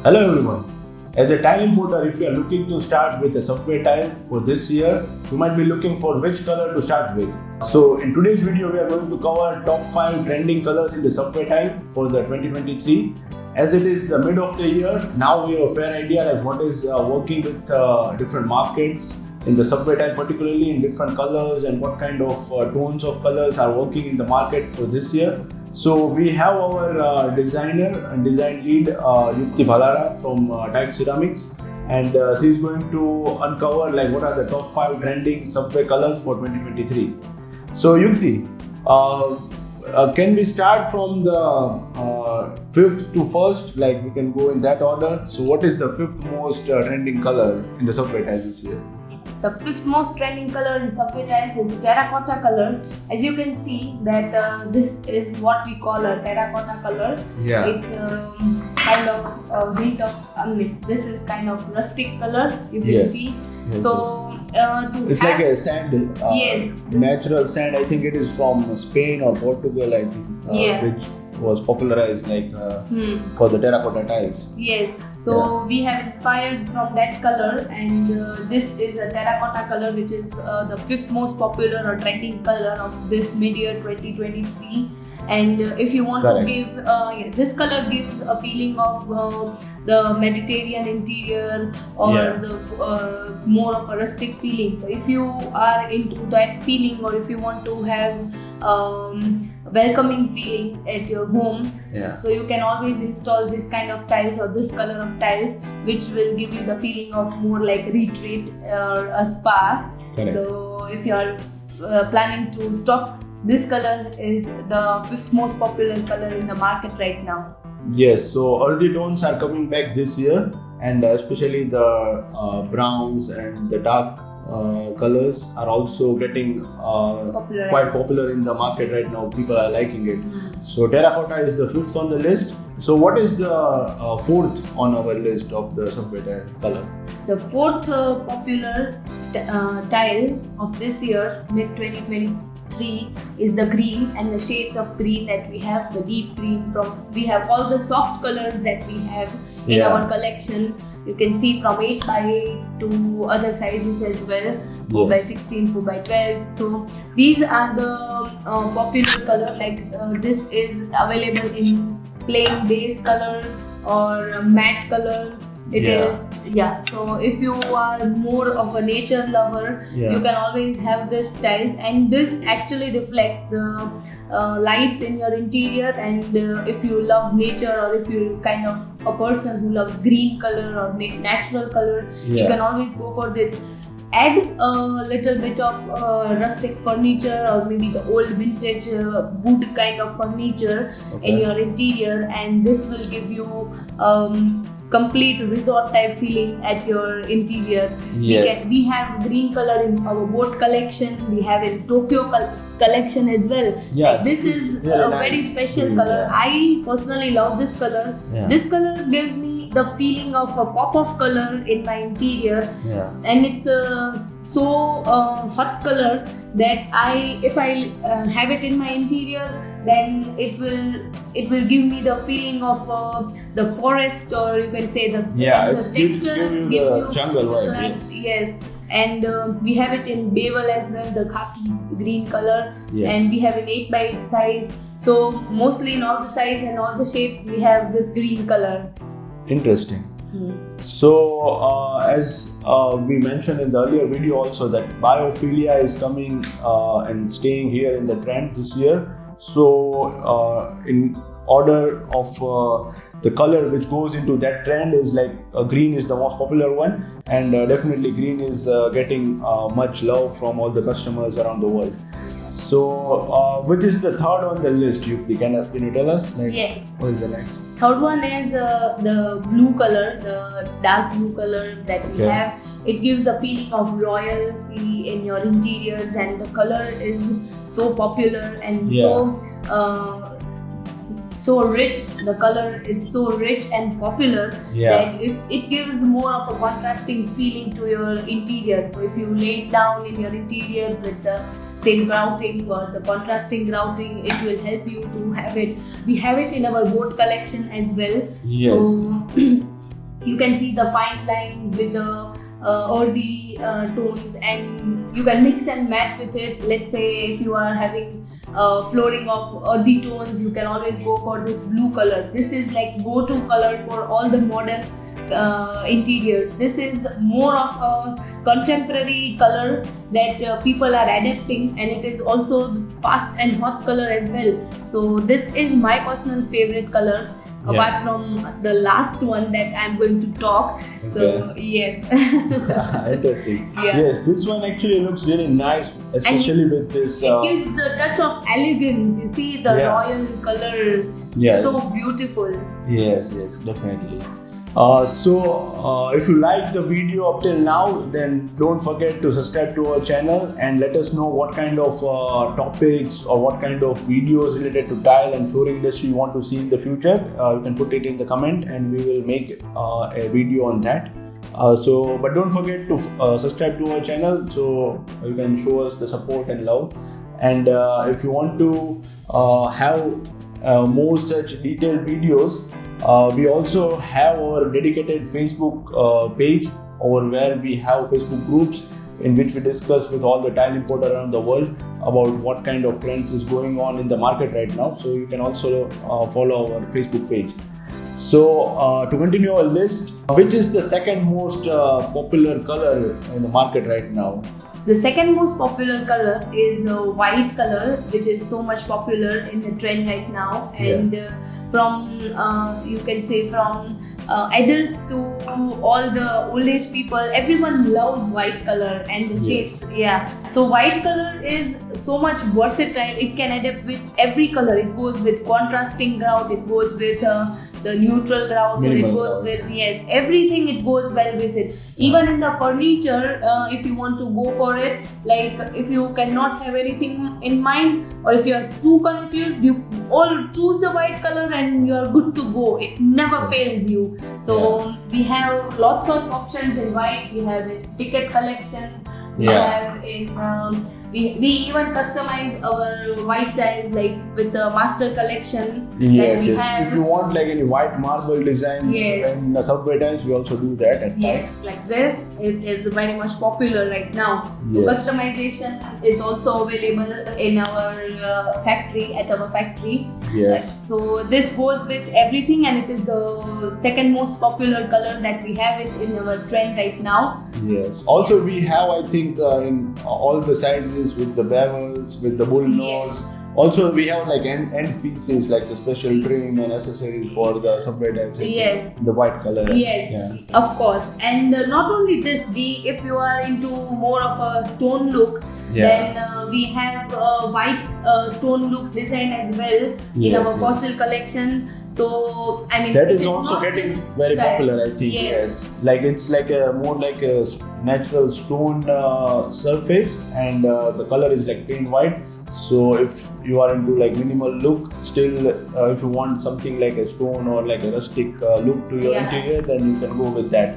Hello everyone. As a tile importer, if you are looking to start with a subway tile for this year, you might be looking for which color to start with. So in today's video, we are going to cover top 5 trending colors in the subway tile for the 2023. As it is the mid of the year, now we have a fair idea like what is working with different markets in the subway tile, particularly in different colors, and what kind of tones of colors are working in the market for this year. So we have our designer and design lead Yukti Bhalara from TIEIC Ceramics, and she is going to uncover like what are the top 5 trending subway colors for 2023. So Yukti, can we start from the 5th to 1st? Like we can go in that order. So what is the 5th most trending color in the subway tile this year? The 5th most trending color in subway tiles is Terracotta Color. As you can see that this is what we call a Terracotta Color. Yeah. It's kind of a hint of, this is kind of rustic color, you can see. Yes, so it's like a sand, yes, natural sand. I think it is from Spain or Portugal, I think, which was popularized like for the terracotta tiles. Yes, so we have inspired from that color, and this is a terracotta color, which is the 5th most popular or trending color of this mid-year 2023. And if you want to give, this color gives a feeling of the Mediterranean interior or the more of a rustic feeling. So if you are into that feeling, or if you want to have welcoming feeling at your home, so you can always install this kind of tiles or this color of tiles, which will give you the feeling of more like retreat or a spa. So if you are planning to stock, this color is the 5th most popular color in the market right now. Yes, so earthy tones are coming back this year, and especially the browns and the dark colors are also getting quite popular in the market right now. People are liking it. So terracotta is the 5th on the list. So what is the 4th on our list of the subway tile color? The 4th popular tile of this year, mid 2023, is the green, and the shades of green that we have, the deep green. We have all the soft colors that we have in our collection. You can see from 8x8 to other sizes as well, 4x16, 4x12. So these are the popular color. Like this is available in plain beige color or matte color. So if you are more of a nature lover, you can always have this tiles, and this actually reflects the lights in your interior. And if you love nature, or if you're kind of a person who loves green color or natural color, you can always go for this. Add a little bit of rustic furniture, or maybe the old vintage wood kind of furniture in your interior, and this will give you complete resort type feeling at your interior. We have green color in our boat collection. We have in Tokyo collection as well. This is really a very special color. I personally love this color. This color gives me the feeling of a pop of color in my interior, and it's so hot color that if I have it in my interior, then it will give me the feeling of the forest, or you can say the texture gives you the jungle vibe. Yes, and we have it in bevel as well, the khaki green color, and we have an 8x8 size. So mostly in all the size and all the shapes, we have this green color. Interesting. So as we mentioned in the earlier video also, that biophilia is coming and staying here in the trend this year. So in order of the color which goes into that trend is like green is the most popular one, and definitely green is getting much love from all the customers around the world. So which is the 3rd on the list, Yukti? Can you tell us? Yes. What is the next? 3rd one is the blue color, the dark blue color that we have. It gives a feeling of royalty in your interiors, and the color is so popular and so rich. The color is so rich and popular that it gives more of a contrasting feeling to your interior. So if you lay it down in your interior with the same grouting or the contrasting grouting, it will help you to have it. We have it in our boat collection as well. Yes. So you can see the fine lines with the earthy tones, and you can mix and match with it. Let's say if you are having flooring of earthy tones, you can always go for this blue color. This is like go-to color for all the modern interiors. This is more of a contemporary color that people are adapting, and it is also the fast and hot color as well. So this is my personal favorite color, apart from the last one that I'm going to talk. So yes. Interesting. Yes, this one actually looks really nice, especially and with this. It gives the touch of elegance. You see the royal color. So beautiful. Yes, definitely. If you like the video up till now, then don't forget to subscribe to our channel and let us know what kind of topics or what kind of videos related to tile and flooring industry you want to see in the future. You can put it in the comment and we will make a video on that. But don't forget to subscribe to our channel so you can show us the support and love. And if you want to have more such detailed videos, we also have our dedicated Facebook page over where we have Facebook groups in which we discuss with all the tile importers around the world about what kind of trends is going on in the market right now. So you can also follow our Facebook page. So to continue our list, which is the second most popular color in the market right now? The second most popular color is white color, which is so much popular in the trend right now. And from you can say from adults to all the old age people, everyone loves white color and the shades. So white color is so much versatile. It can adapt with every color. It goes with contrasting grout. It goes with the neutral grout. So it goes with everything. It goes well with it. Even in the furniture, if you want to go for it, like if you cannot have anything in mind, or if you are too confused, you all choose the white color and you are good to go. It never fails you. So we have lots of options in white. We have in Picket collection. We have in we even customize our white tiles like with the master collection. If you want like any white marble designs and subway tiles, we also do that at times. Like this, it is very much popular right now. So customization is also available in our factory, at our factory. So this goes with everything, and it is the second most popular color that we have it in our trend right now. Also we have, I think, in all the sizes with the bevels, with the bull nose. Also we have like end pieces like the special trim and accessories for the subway tiles. The white color. Of course. And not only this, if you are into more of a stone look, then we have a white stone look design as well in our fossil collection. So I mean that is also getting very popular, I think. Like it's like a more like a natural stone surface, and the color is like plain white. So if you are into like minimal look, still if you want something like a stone or like a rustic look to your interior, then you can go with that.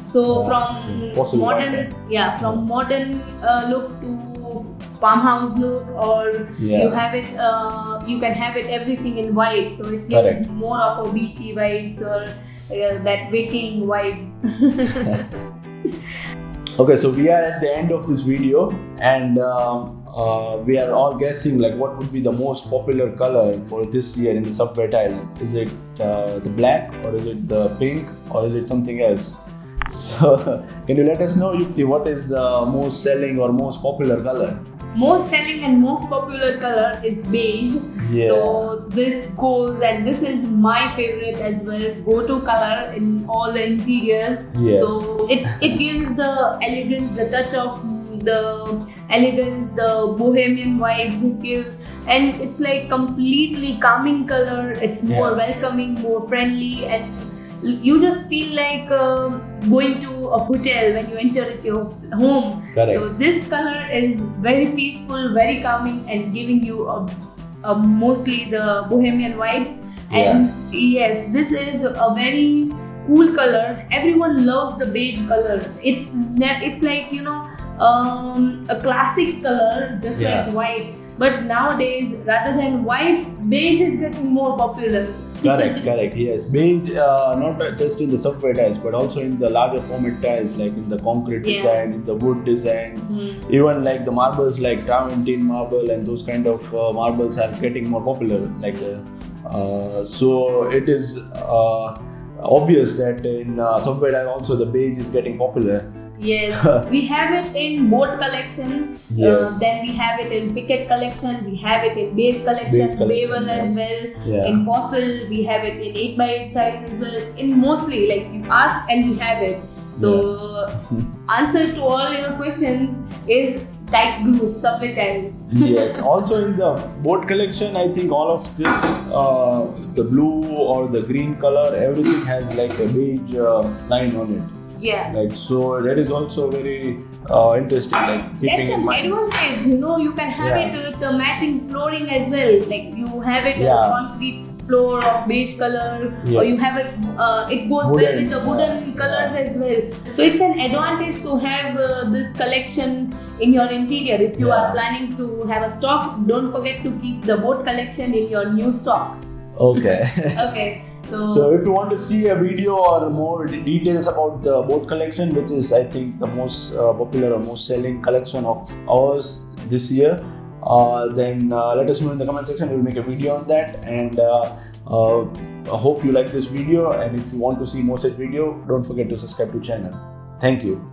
So from modern from modern look to farmhouse look, or you have it you can have it everything in white, so it gives more of a beachy vibes or that baking vibes. Okay, so we are at the end of this video, and we are all guessing like what would be the most popular color for this year in the subway tile. Is it the black, or is it the pink, or is it something else? So can you let us know, Yukti, what is the most selling or most popular color? Most selling and most popular color is beige. So this goes, and this is my favorite as well, go-to color in all the interior. So it gives the elegance, the touch of the elegance, the bohemian vibes it gives, and it's like completely calming color. It's more welcoming, more friendly, and you just feel like going to a hotel when you enter at your home. So this color is very peaceful, very calming, and giving you mostly the bohemian vibes. And this is a very cool color. Everyone loves the beige color. It's like, you know, a classic color, just like white. But nowadays, rather than white, beige is getting more popular. Correct. Yes, beige not just in the subway tiles, but also in the larger format tiles, like in the concrete design, in the wood designs, even like the marbles, like Travertine marble, and those kind of marbles are getting more popular. Like, so it is obvious that in subway tile also the beige is getting popular. Yes, we have it in boat collection. Yes. Then we have it in Picket collection. We have it in Beige collection, Wavel as well. Yeah. In Fossil, we have it in 8x8 size as well. In mostly, like you ask and we have it. So, answer to all your questions is type group, subway tiles. Yes. Also in the boat collection, I think all of this, the blue or the green color, everything has like a beige line on it. Yeah. Like, so that is also very interesting. Like keeping That's in an mind. advantage, you can have it with the matching flooring as well. Like you have it concrete floor of beige color, or you have it. It goes Wooden, well with the wooden colors as well. So it's an advantage to have this collection in your interior. If you are planning to have a stock, don't forget to keep the boat collection in your new stock. Okay. Okay. So if you want to see a video or more details about the boat collection, which is I think the most popular or most selling collection of ours this year, then let us know in the comment section. We'll make a video on that, and I hope you like this video, and if you want to see more such video, don't forget to subscribe to channel. Thank you.